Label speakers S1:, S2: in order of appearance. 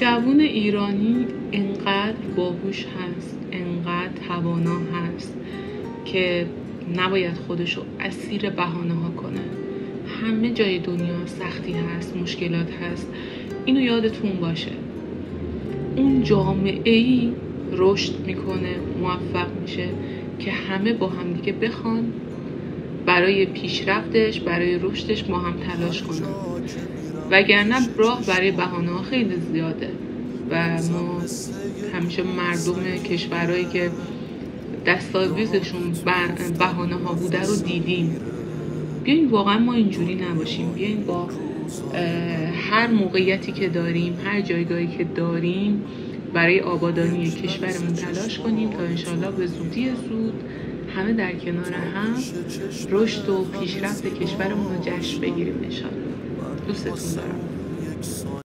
S1: جوون ایرانی انقدر باهوش هست، انقدر توانا هست که نباید خودشو اسیر بهانه ها کنه. همه جای دنیا سختی هست، مشکلات هست. اینو یادتون باشه. اون جامعه‌ای رشد میکنه، موفق میشه که همه با هم دیگه بخوان برای پیشرفتش، برای رشدش با هم تلاش کنن. وگرنه راه برای بهانه ها خیلی زیاده و ما همیشه مردم کشورهایی که دستاویزشون بهانه ها بوده رو دیدیم. بیاین واقعا ما اینجوری نباشیم. بیاین با هر موقعیتی که داریم، هر جایگاهی که داریم برای آبادانی کشورمون تلاش کنیم تا انشالله به زودی زود همه در کنار هم رشد و پیشرفت کشورمون رو جشن بگیریم انشالله. دوستتون دارم.